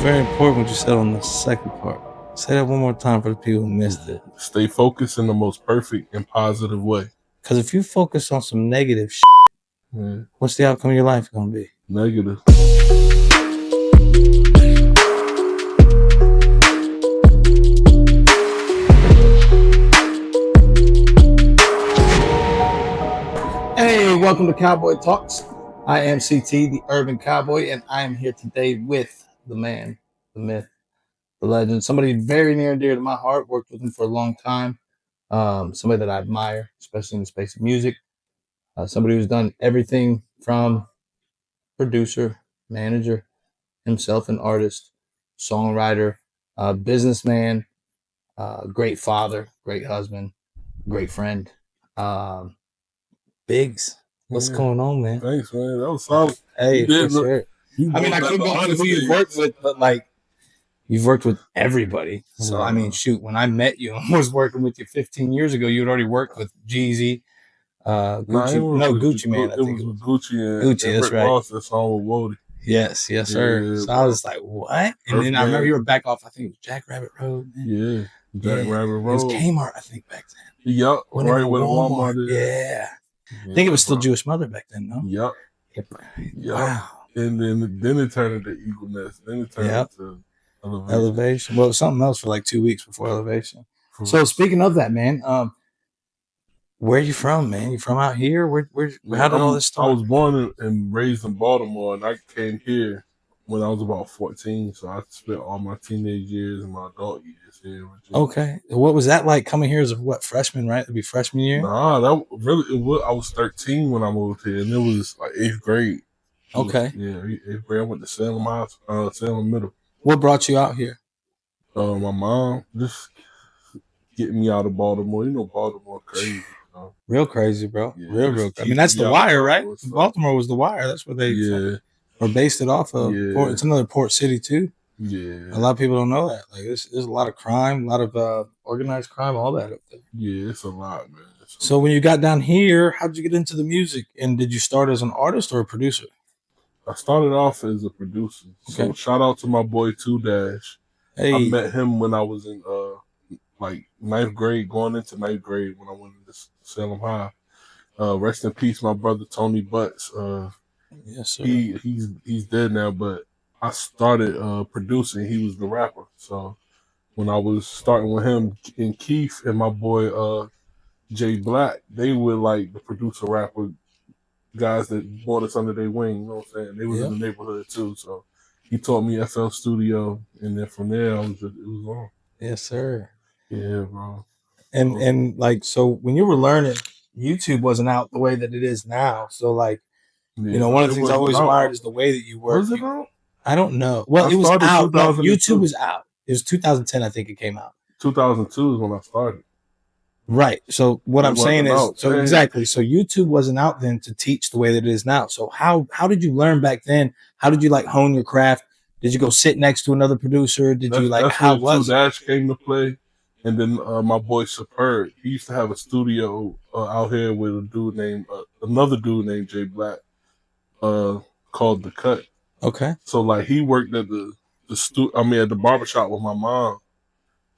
very important what you said on the second part. Say that one more time for the people who missed it. Stay focused in the most perfect and positive way. Because if you focus on some negative Yeah. what's the outcome of your life going to be? Negative. Hey, welcome to Cowboy Talks. I am CT, the Urban Cowboy, and I am here today with the man, the myth, the legend, somebody very near and dear to my heart. Worked with him for a long time. Somebody that I admire, especially in the space of music. Somebody who's done everything from producer, manager, himself an artist, songwriter, businessman, great father, great husband, great friend. Biggz, what's going on, man? Thanks, man. That was solid. Hey, for sure. I mean, I could go on who you've worked with, but like, you've worked with everybody. So, I mean, shoot, when I met you and was working with you 15 years ago, you had already worked with Jeezy, Gucci Mane. I think it was Gucci and Gucci, that's Rick right. Ross, that song with Wody. Yes, sir. Yeah, so bro. I was like, what? And then I remember you were back off, I think it was Jack Rabbit Road. Man. Yeah, Jack Rabbit Road. It was Kmart, I think, back then. Yup, right where Walmart is. Yeah. I think it was still Jewish Mother back then, no? Yup. Wow. And then it turned into Eagle Nest. Then it turned into Elevation. Well, it was something else for like 2 weeks before Elevation. So speaking of that, man, where are you from, man? You from out here? How did all this start? I was born and raised in Baltimore, and I came here when I was about 14. So I spent all my teenage years and my adult years here. Okay. What was that like coming here as a freshman, right? It'd be freshman year? Nah, that really I was 13 when I moved here, and it was like 8th grade. Okay. Yeah, 8th grade. I went to Salem High, Salem Middle. What brought you out here? My mom just getting me out of Baltimore. You know, Baltimore crazy. Real crazy, bro. Yeah, real crazy. I mean, that's the Wire, right? So. Baltimore was the Wire. That's where they were based it off of. Yeah. It's another port city too. Yeah. A lot of people don't know that. Like, there's a lot of crime, a lot of organized crime, all that up there. Yeah, it's a lot, man. So when you got down here, how'd you get into the music? And did you start as an artist or a producer? I started off as a producer. Okay. So shout out to my boy 2-Dash. Hey. I met him when I was in like 9th grade, going into 9th grade when I went to Salem High. Rest in peace, my brother Tony Butts. Yes, sir. He's dead now, but I started producing. He was the rapper. So when I was starting with him and Keith and my boy Jay Black, they were like the producer rapper guys that brought us under their wing. You know what I'm saying? They was in the neighborhood too. So he taught me FL Studio, and then from there it was on. Yes, sir. Yeah, bro. And like, so when you were learning, YouTube wasn't out the way that it is now. So like, you know, one of the things I always admired is the way that you work. Was it out? I don't know. Well, it was out. No, YouTube was out. It was 2010, I think it came out. 2002 is when I started. Right. So what I'm saying is, exactly. So YouTube wasn't out then to teach the way that it is now. So how did you learn back then? How did you like hone your craft? Did you go sit next to another producer? Did you like, how was it? 2-Dash came to play. And then my boy Superb, he used to have a studio out here with another dude named Jay Black, called The Cut. Okay. So like he worked at at the barbershop with my mom.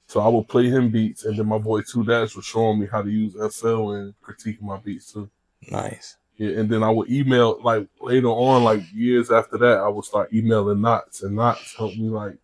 So I would play him beats, and then my boy 2-Dash was showing me how to use FL and critiquing my beats too. Nice. Yeah, and then I would email, like later on, like years after that, I would start emailing Knots, and Knots helped me like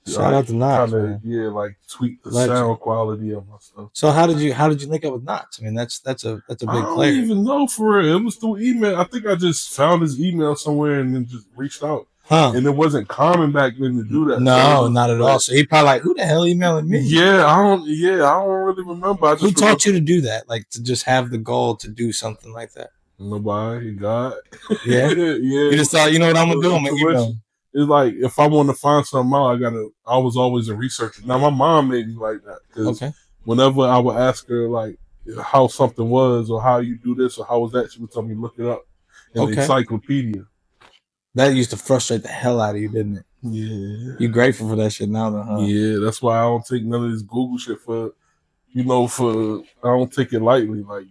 shout out to Knots, man. Yeah, like tweak the sound quality of my stuff. So how did you link up with Knots? I mean, that's a big player. I don't even know for real. It was through email. I think I just found his email somewhere and then just reached out. Huh. And it wasn't common back then to do that. No, not at all. So he probably like, who the hell emailing me? Yeah, I don't really remember. Who taught you to do that? Like to just have the goal to do something like that? Nobody. God. Yeah. Yeah. You just thought, you know what I'm gonna do? I'm gonna email. It's like if I want to find something out, I was always a researcher. Now my mom made me like that because whenever I would ask her like how something was or how you do this or how was that, she would tell me look it up in the encyclopedia. That used to frustrate the hell out of you, didn't it? Yeah. You grateful for that shit now, though, huh? Yeah, that's why I don't take none of this Google shit I don't take it lightly. Like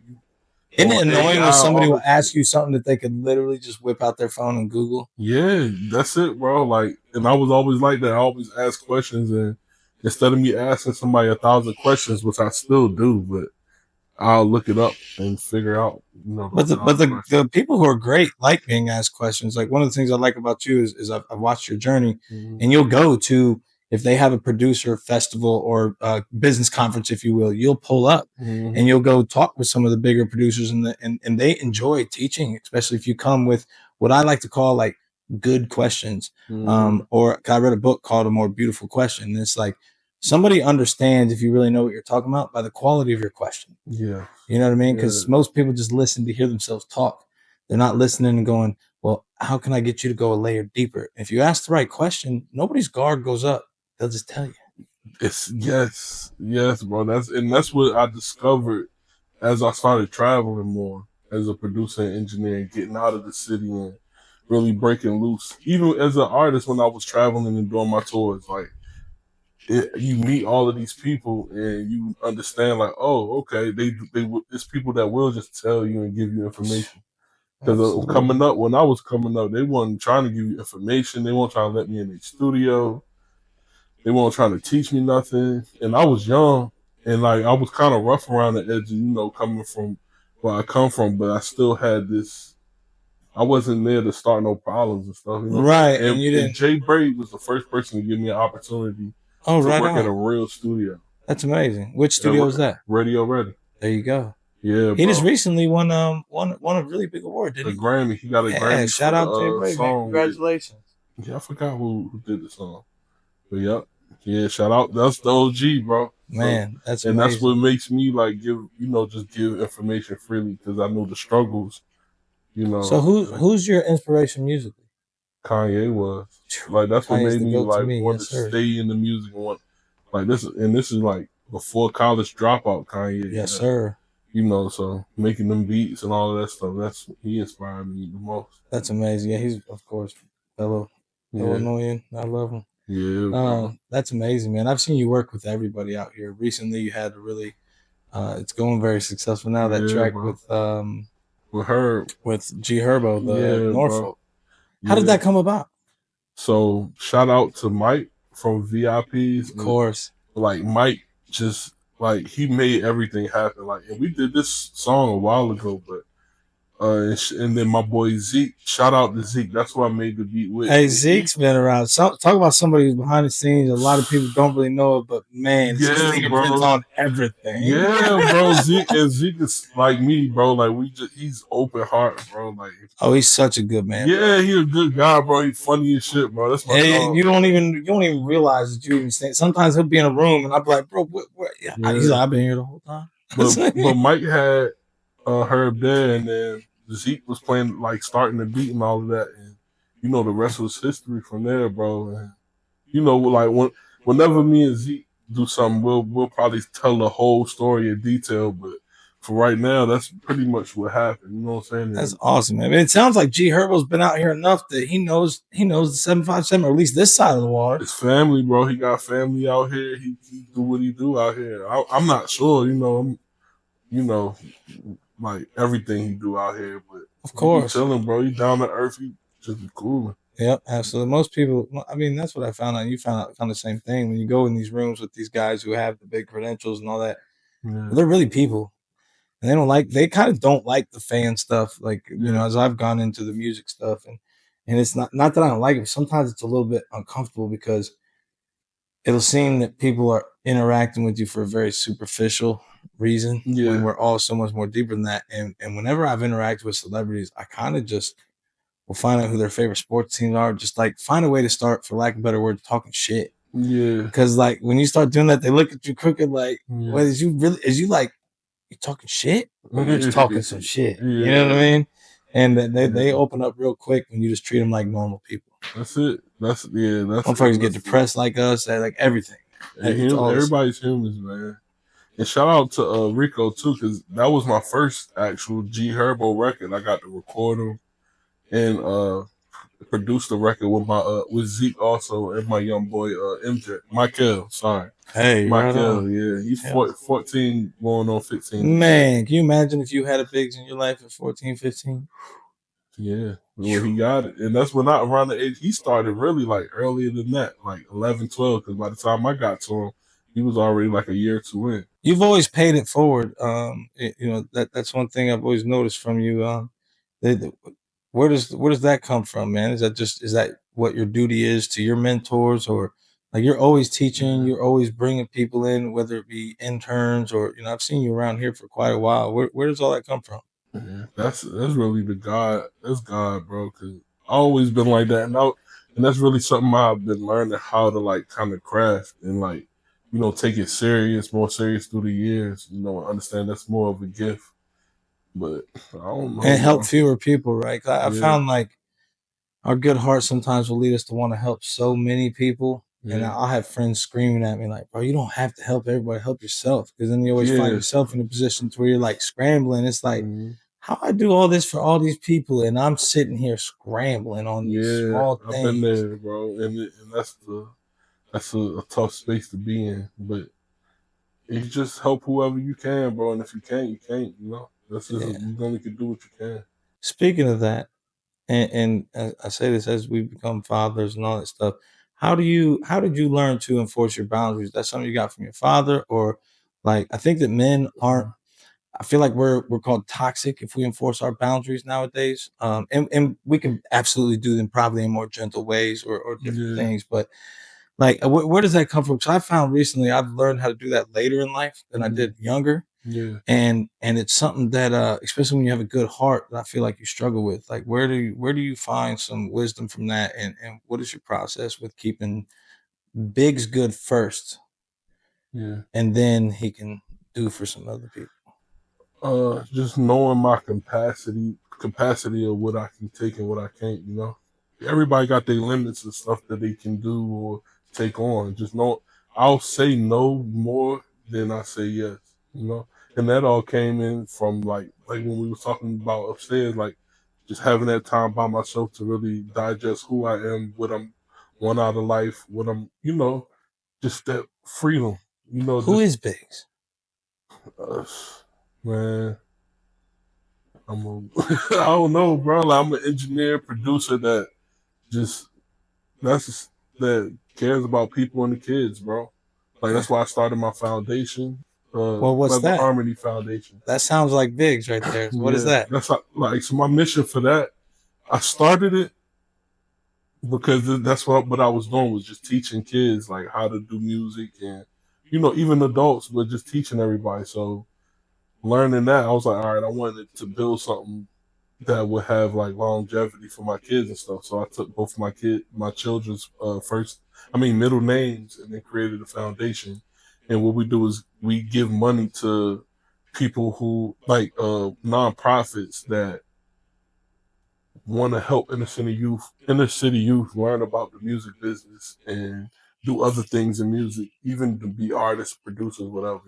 Isn't it or annoying when AI, somebody all will this ask shit. you something that they could literally just whip out their phone and Google? Yeah, that's it, bro. Like, and I was always like that. I always ask questions, and instead of me asking somebody 1,000 questions, which I still do, but I'll look it up and figure out, But those the but 1,000 the, questions. the people who are great like being asked questions. Like one of the things I like about you is I've watched your journey, Mm-hmm. and you'll go to if they have a producer festival or a business conference, if you will, you'll pull up Mm-hmm. and you'll go talk with some of the bigger producers, and they enjoy teaching, especially if you come with what I like to call like good questions. Mm-hmm. Or I read a book called A More Beautiful Question, and it's like somebody understands if you really know what you're talking about by the quality of your question. Yeah, You know what I mean? yeah. Because most people just listen to hear themselves talk. They're not listening and going, well, how can I get you to go a layer deeper? If you ask the right question, nobody's guard goes up. They'll just tell you. It's yes, bro. That's what I discovered as I started traveling more as a producer and engineer, and getting out of the city and really breaking loose. Even as an artist, when I was traveling and doing my tours, like you meet all of these people and you understand, like, oh, okay, it's people that will just tell you and give you information. Because Absolutely. when I was coming up, they weren't trying to give you information. They weren't trying to let me in the studio. They weren't trying to teach me nothing. And I was young, and like I was kind of rough around the edges, coming from where I come from, but I still had this. I wasn't there to start no problems and stuff, Right. And you And didn't. Jay Braid was the first person to give me an opportunity Oh, to right work at a on. real studio. That's amazing. Which studio was that? Radio Ready. There you go. Yeah, He just bro. recently won a really big award, A didn't he? Grammy. He got a Yeah. Grammy for Shout the out Jay Bray, man. song with. Congratulations. Yeah, I forgot who did the song. But yep. Yeah, shout out. That's the OG, bro. So, Man, that's and that's what amazing. makes me like just give information freely, because I know the struggles, So who's your inspiration musically? Kanye was. Like, that's what Kanye's made the me goat to like me. want Yes, to sir. stay in the music and want like this. And this is like before college dropout Kanye. Yes, sir. So making them beats and all of that stuff. He inspired me the most. That's amazing. Yeah, he's of course fellow Yeah, Illinoisan. I love him. yeah, bro. That's amazing, man. I've seen you work with everybody out here. Recently, you had a really. It's going very successful now. That Yeah, track bro. With her, with G Herbo, the yeah, bro. Norfolk. How did Yeah. that come about? So shout out to Mike from VIPs. Of course. Like Mike just like he made everything happen. Like, and we did this song a while ago, but and then my boy Zeke, shout out to Zeke. That's who I made the beat with. Hey, Zeke's been around. So, talk about somebody who's behind the scenes. A lot of people don't really know it, but man, it's his Yeah, fingerprints bro. on everything. Yeah, bro. Zeke is like me, bro. Like he's open heart, bro. Like, Oh, he's such a good man, bro. yeah, he a good guy, bro. He funny as shit, bro. That's my And dog. you don't even realize that you even think. Sometimes he'll be in a room and I'll be like, bro, what? He's Yeah, like, I've been here the whole time. but Mike had Herb there, and then Zeke was playing, like, starting the beat and all of that, and the rest was history from there, bro. And like whenever me and Zeke do something, we'll probably tell the whole story in detail, but for right now, that's pretty much what happened. You know what I'm saying? That's awesome, man. I mean, it sounds like G Herbo's been out here enough that he knows the 757, or at least this side of the water. His family, bro. He got family out here. He do what he do out here. I'm not sure, you know, like everything he do out here, but Of he be course. chilling, bro. He down to earth. He just be cool. Yep, absolutely. Most people, I mean, that's what I found out. You found out kind of the same thing when you go in these rooms with these guys who have the big credentials and all that. Yeah. They're really people, and they kind of don't like the fan stuff. Like as I've gone into the music stuff, and it's not that I don't like it. But sometimes it's a little bit uncomfortable because it'll seem that people are interacting with you for a very superficial reason when we're all so much more deeper than that. And whenever I've interacted with celebrities, I kind of just will find out who their favorite sports teams are. Just like find a way to start, for lack of a better word, talking shit. Yeah. Because like when you start doing that, they look at you crooked. Like, what is you really? Is you like you talking shit? Or you're just talking some shit. You know what I mean? And they open up real quick when you just treat them like normal people. That's it. That's Motherfuckers get depressed like us. They like everything. Everybody's humans, man. And shout out to Rico too, because that was my first actual G Herbo record. I got to record him, and produced the record with my with Zeke also and my young boy MJ Michael. Sorry, Hey, right Michael. on. Yeah, he's Hell, 14 going on 15 this year. man, can you imagine if you had a Biggz in your life at 14, 15? Yeah, well, he got it. And that's when I, around the age, he started really like earlier than that, like 11, 12. Because by the time I got to him, he was already like a year or two in. You've always paid it forward. You know that's one thing I've always noticed from you. That, where does that come from, man? Is that what your duty is to your mentors, or like you're always teaching, you're always bringing people in, whether it be interns or I've seen you around here for quite a while. Where does all that come from? Yeah, that's really the God. That's God, bro. Because I always been like that, and that's really something I've been learning how to like kind of craft and like take it serious, more serious through the years. Understand that's more of a gift. But I don't know, And help bro. fewer people, right? 'Cause I Yeah, found like our good heart sometimes will lead us to want to help so many people. And yeah, I'll have friends screaming at me like, bro, you don't have to help everybody, help yourself. Because then you always find yeah. yourself in a position to where you're like scrambling. It's like, Mhm. how I do all this for all these people and I'm sitting here scrambling on these Yeah, small I've been things. there, bro, and that's a tough space to be in. But you just help whoever you can, bro. And if you can't, you can't. That's just Yeah. you only can do what you can. Speaking of that, and I say this as we become fathers and all that stuff. How did you learn to enforce your boundaries? That's something you got from your father, or like I think that men aren't. I feel like we're called toxic if we enforce our boundaries nowadays. And we can absolutely do them probably in more gentle ways or different Yeah, things. But like, where does that come from? Because I found recently I've learned how to do that later in life than I did younger, yeah, and it's something that especially when you have a good heart, that I feel like you struggle with. Like, where do you find some wisdom from that, and what is your process with keeping Bigg's good first, yeah. and then he can do for some other people? Just knowing my capacity of what I can take and what I can't. Everybody got their limits and stuff that they can do or take on. Just know I'll say no more than I say yes. And that all came in from like when we were talking about upstairs, like just having that time by myself to really digest who I am, what I'm want out of life, what I'm, just that freedom. Who Just is Bigg's? uh, man. I don't know, bro. Like, I'm an engineer, producer just that's that cares about people and the kids, bro. Like that's why I started my foundation, Well, what's Pleasant that? Harmony Foundation. That sounds like Bigg's right there. So what is Yeah, that? that's like so. My mission for that, I started it because that's what I was doing was just teaching kids like how to do music and even adults, but just teaching everybody. So learning that, I was like, all right, I wanted to build something that would have like longevity for my kids and stuff. So I took both my children's middle names, and then created a foundation. And what we do is we give money to people who like nonprofits that want to help inner city youth learn about the music business and do other things in music, even to be artists, producers, whatever.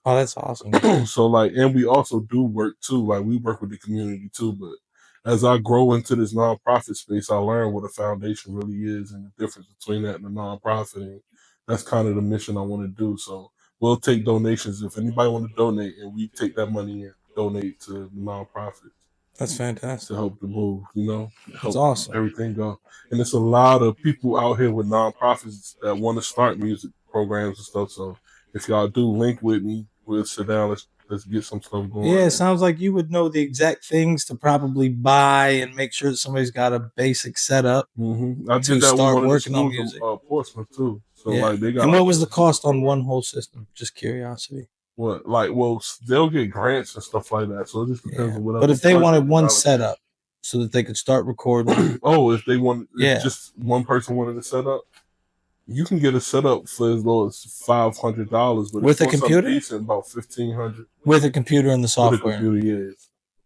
Oh, that's awesome. So like, and we also do work too. Like we work with the community too. But as I grow into this nonprofit space, I learn what a foundation really is and the difference between that and a nonprofit. And that's kind of the mission I want to do. So we'll take donations if anybody want to donate, and we take that money and donate to the nonprofits That's to fantastic. help the move. That's Help awesome. everything go. And it's a lot of people out here with nonprofits that want to start music programs and stuff. So if y'all do link with me, we'll sit down. Let's get some stuff going. Yeah, it sounds like you would know the exact things to probably buy and make sure that somebody's got a basic setup I to did that with start one of the working on schools in music. Portsmouth too. So Yeah. like they got And like what a was the specific cost on program. one whole system? Just curiosity. What like well they'll get grants and stuff like that. So it just depends Yeah. on But whatever if they budget wanted is one allocated. setup so that they could start recording, Oh, if yeah. just one person wanted to set up, you can get a setup for as low as $500, but if With you a want something computer? decent, about 1500 With a computer and the with a software. computer.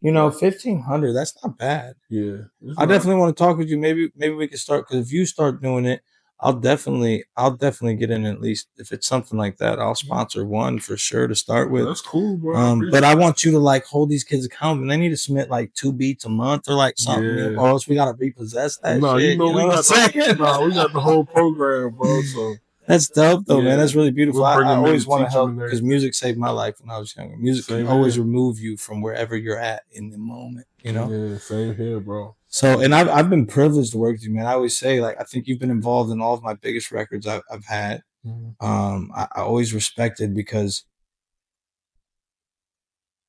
Yeah, 1500, that's not bad. yeah, it's I not. definitely want to talk with you. Maybe we can start, because if you start doing it, I'll definitely get in at least if it's something like that. I'll sponsor one for sure to start with. That's cool, bro. But I want you to like hold these kids accountable. They need to submit like 2 beats a month or like something, Yeah. or else we gotta repossess that No, shit. you know we what I'm got saying? we got the whole program, bro. So That's dope though, man. Yeah. That's really beautiful. We'll bring I them in always and want to teach them help and because everything. music saved my life when I was younger. Music Same can always here. remove you from wherever you're at in the moment, you know? Yeah, same here, bro. So, and I've been privileged to work with you, man. I always say, like, I think you've been involved in all of my biggest records I've had. I always respected because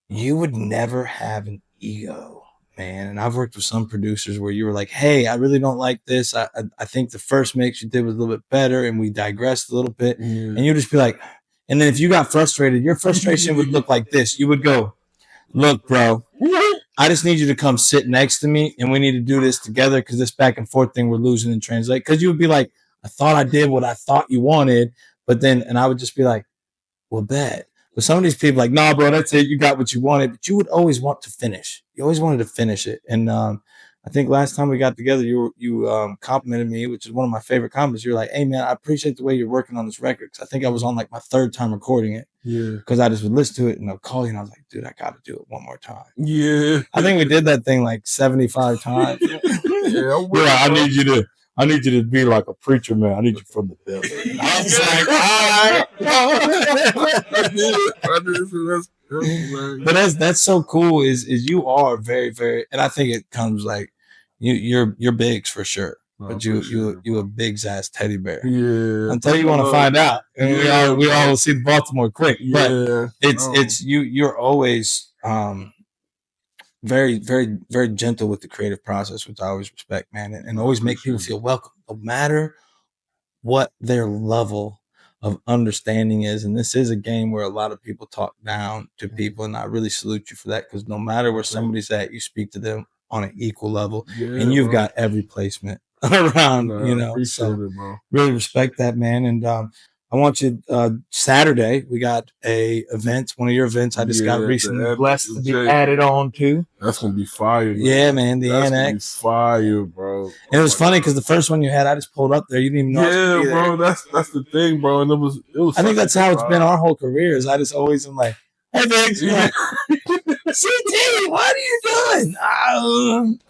you would never have an ego, man. And I've worked with some producers where you were like, hey, I really don't like this. I think the first mix you did was a little bit better, and we digressed a little bit. Yeah. And you'd just be like, and then if you got frustrated, your frustration would look like this. You would go, look, bro, I just need you to come sit next to me and we need to do this together because this back and forth thing we're losing in translate. Because you would be like, I thought I did what I thought you wanted. But then, and I would just be like, well, bet. But some of these people like, nah, bro, that's it. You got what you wanted. But you would always want to finish. You always wanted to finish it. And I think last time we got together, you complimented me, which is one of my favorite compliments. You're like, hey, man, I appreciate the way you're working on this record. Because I think I was on like my 3rd time recording it. Yeah. Because I just would listen to it and I'll call you and I was like, dude, I got to do it one more time. Yeah. I think we did that thing like 75 times. Yeah, I need you to be like a preacher, man. I need you from the building. I was like, but that's so cool. Is you are very, very, and I think it comes like you're Biggz for sure. But you a Biggz ass teddy bear. Yeah. Until you want to find out, and we all see the Baltimore quick. But it's you're always very, very, very gentle with the creative process, which I always respect, man, and always make people feel welcome, no matter what their level of understanding is. And this is a game where a lot of people talk down to people, and I really salute you for that because no matter where somebody's at, you speak to them on an equal level, and you've got every placement around, so really respect that, man. And I want you Saturday. We got a event, one of your events. I just got recently blessed to be added on to. That's gonna be fire. Man. Yeah, man. The That's Annex, fire, bro. And it was funny because the first one you had, I just pulled up there. You didn't even know. Yeah, bro. That's the thing, bro. And it was. I think that's how it's been our whole careers. I just always am like, hey, Biggz, CT, what are you doing? I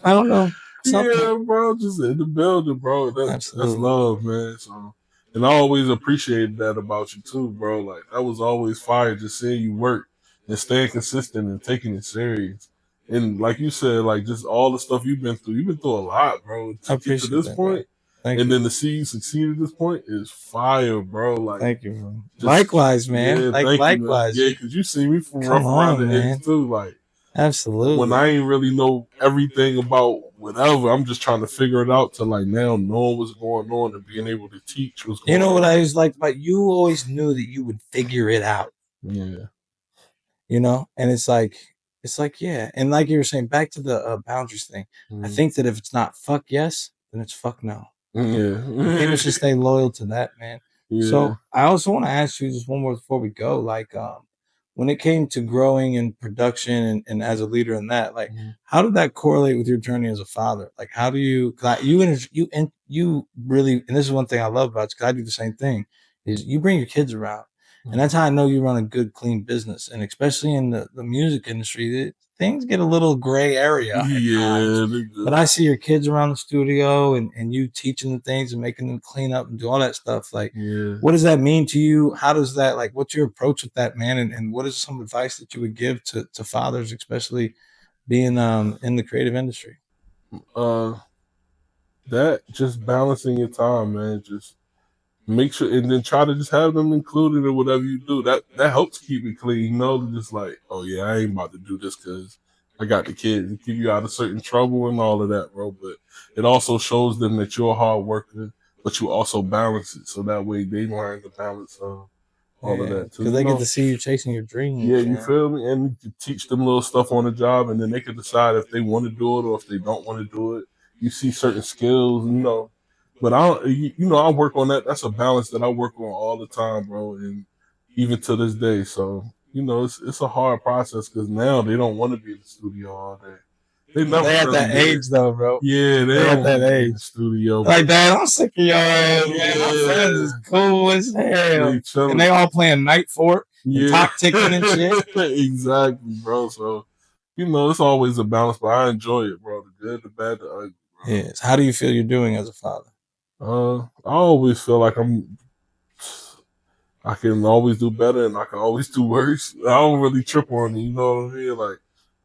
don't know. Something. Yeah, bro. Just in the building, bro. That's love, man. So. And I always appreciated that about you too, bro. Like that was always fire, just seeing you work and staying consistent and taking it serious. And like you said, like just all the stuff you've been through a lot, bro. To get to this point, and then to see you succeed at this point is fire, bro. Like thank you, bro. Likewise, man. Yeah, likewise. Yeah, because you see me from rough around the edge too, like. Absolutely. When I ain't really know everything about whatever, I'm just trying to figure it out to like now knowing what's going on and being able to teach what's going on. You know what I always liked about you? Always knew that you would figure it out. Yeah. And it's like, yeah. And like you were saying, back to the boundaries thing. I think that if it's not fuck yes, then it's fuck no. Yeah. People should stay loyal to that, man. Yeah. So I also want to ask you just one more before we go. Like, when it came to growing in production and as a leader in that, like, how did that correlate with your journey as a father? Like, how do you, cause you really, and this is one thing I love about you, cause I do the same thing, is you bring your kids around. And that's how I know you run a good, clean business. And especially in the music industry, things get a little gray area. Yeah. But I see your kids around the studio and you teaching them things and making them clean up and do all that stuff. Like, what does that mean to you? How does that, like, what's your approach with that, man? And what is some advice that you would give to fathers, especially being in the creative industry? That just balancing your time, man. Just make sure, and then try to just have them included in whatever you do. That helps keep it clean. Just like, oh yeah, I ain't about to do this because I got the kids. It keep you out of certain trouble and all of that, bro. But it also shows them that you're a hard worker, but you also balance it, so that way they learn to balance all of that too. Because they get to see you chasing your dreams. Yeah, you feel me? And you teach them little stuff on the job, and then they can decide if they want to do it or if they don't want to do it. You see certain skills, But I work on that. That's a balance that I work on all the time, bro, and even to this day. So, it's a hard process because now they don't want to be in the studio all day. They never They at really that did. age though, bro. Yeah, They at don't that be in the age. studio. Like, Dad, I'm sick of your ass, man. My Yeah. friends is cool as hell. They chilling. And they all playing Night Fort and Yeah. top ticking and shit. Exactly, bro. So, you know, it's always a balance, but I enjoy it, bro. The good, the bad, the ugly, bro. Yes. How do you feel you're doing as a father? I always feel like I can always do better and I can always do worse. I don't really trip on it, you know what I mean? Like,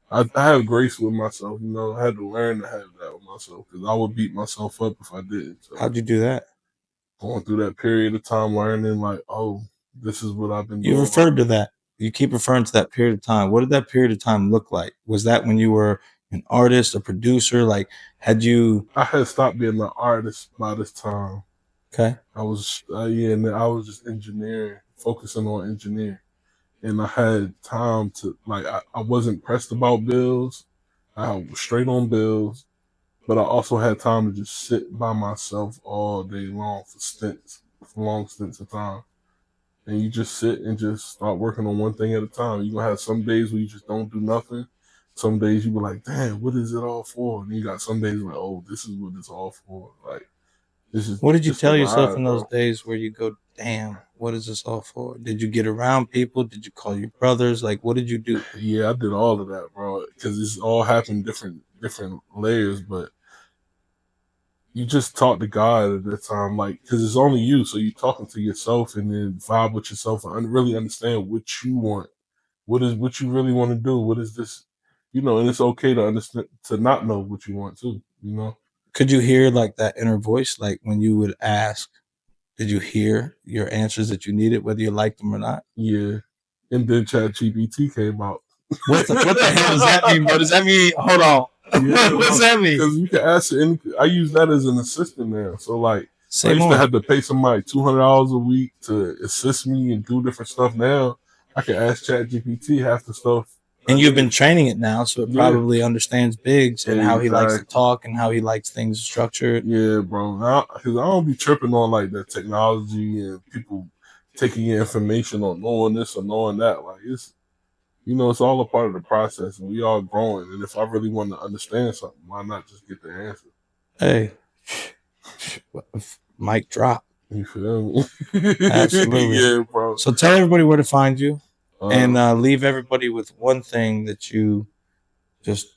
I have grace with myself, you know. I had to learn to have that with myself because I would beat myself up if I didn't. So, How'd you do that? going through that period of time learning, like, oh, this is what I've been doing. You referred to that. You keep referring to that period of time. What did that period of time look like? Was that when you were an artist, a producer? Like, had you? I had stopped being an artist by this time. Okay. I was and I was just engineering, focusing on engineering, and I had time to like I wasn't pressed about bills. I was straight on bills, but I also had time to just sit by myself all day long for long stints of time. And you just sit and just start working on one thing at a time. You're gonna have some days where you just don't do nothing. Some days you be like, damn, what is it all for? And you got some days like, oh, this is what it's all for. Like, this is What did you just a tell yourself ride, in those bro. days where you go, damn, what is this all for? Did you get around people? Did you call your brothers? Like, what did you do? Yeah, I did all of that, bro. Because it's all happened different layers, but you just talk to God at that time, like, because it's only you, so you talking to yourself and then vibe with yourself and really understand what you want. What you really want to do? What is this? You know, and it's okay to understand to not know what you want too. You know. Could you hear like that inner voice? Like when you would ask, did you hear your answers that you needed, whether you liked them or not? Yeah. And then ChatGPT came out. What the hell does that mean, bro? Does that mean, hold on. Yeah, what does that mean? Because you can ask it anything. I use that as an assistant now. So like, Say I used more. to have to pay somebody $200 a week to assist me and do different stuff. Now I can ask ChatGPT half the stuff. And you've been training it now, so it Yeah. probably understands Biggz and how he likes to Exactly. talk and how he likes things structured. Yeah, bro. Because I don't be tripping on like that technology and people taking your information or knowing this or knowing that. Like it's, you know, it's all a part of the process, and we all growing. And if I really want to understand something, why not just get the answer? Hey, mic drop. You feel me? Absolutely. Yeah, bro. So tell everybody where to find you, and leave everybody with one thing that you just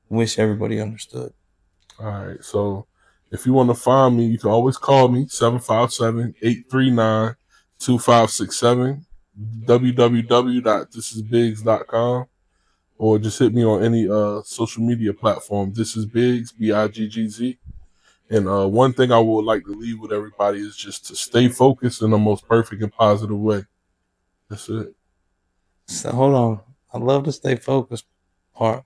wish everybody understood. All right. So if you want to find me, you can always call me 757-839-2567, www.thisisbiggz.com, or just hit me on any social media platform. This is Biggz, Biggz. And one thing I would like to leave with everybody is just to stay focused in the most perfect and positive way. That's it. So hold on. I love the stay focused part,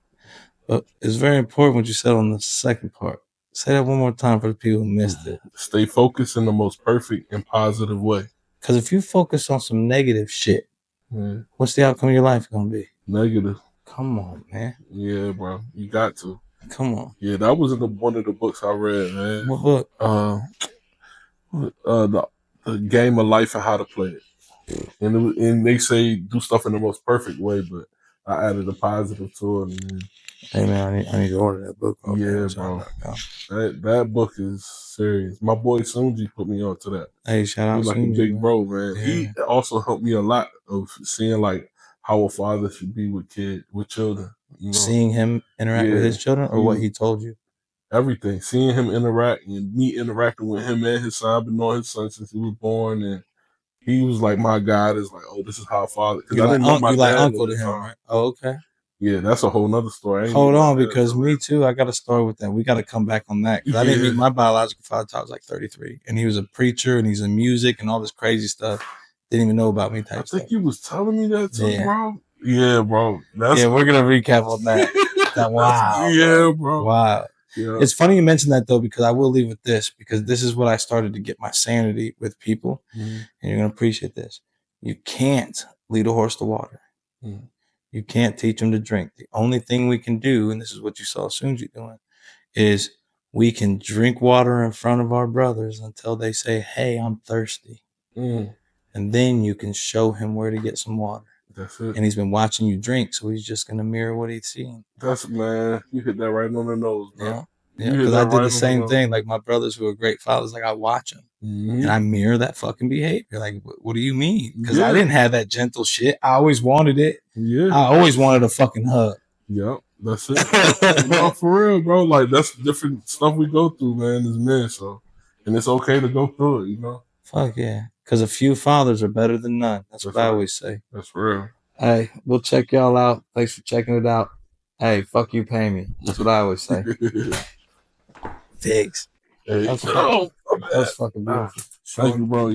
but it's very important what you said on the second part. Say that one more time for the people who missed it. Stay focused in the most perfect and positive way. Because if you focus on some negative shit, what's the outcome of your life going to be? Negative. Come on, man. Yeah, bro. You got to. Come on. Yeah, that was in one of the books I read, man. What book? The Game of Life and How to Play It. And they say do stuff in the most perfect way, but I added a positive to it. And hey man, I need to order that book. Okay, yeah, bro. That book is serious. My boy Sunji put me on to that. Hey, shout out He's like Sunji, a big man. bro, man. Yeah. He also helped me a lot of seeing like how a father should be with children. You know? Seeing him interact with his children, or what he told you? Everything. Seeing him interact and me interacting with him and his son. I've been knowing his son since he was born, and he was like my guide. Is like, oh, this is how a father. Because I didn't know my dad. You like uncle to him, right? Oh, okay. Yeah, that's a whole nother story. Hold on, because me too. I got a story with that. We got to come back on that because I didn't meet my biological father until I was like 33, and he was a preacher and he's in music and all this crazy stuff. Didn't even know about me. I think you was telling me that too, yeah. bro. Yeah, bro. Yeah, we're gonna recap on that. Wow. Yeah, bro. Wow. Yeah. It's funny you mentioned that though, because I will leave with this, because this is what I started to get my sanity with people, and you're gonna appreciate this. You can't lead a horse to water. You can't teach them to drink. The only thing we can do, and this is what you saw Sunji doing, is we can drink water in front of our brothers until they say, hey, I'm thirsty. And then you can show him where to get some water. That's it. And he's been watching you drink, so he's just gonna mirror what he's seen. That's, man, you hit that right on the nose, bro. Yeah. Yeah, because I did the same thing. Like my brothers who are great fathers, like I watch them and I mirror that fucking behavior. Like, what do you mean? Because I didn't have that gentle shit. I always wanted it. Yeah. I always wanted a fucking hug. Yep, that's it. No, for real, bro. Like, that's different stuff we go through, man, as men. So, and it's okay to go through it, you know? Fuck yeah. Because a few fathers are better than none. That's what I always say. That's real. Hey, we'll check y'all out. Thanks for checking it out. Hey, fuck you, pay me. That's what I always say. Biggz. Hey, That's fucking beautiful. thank you, bro.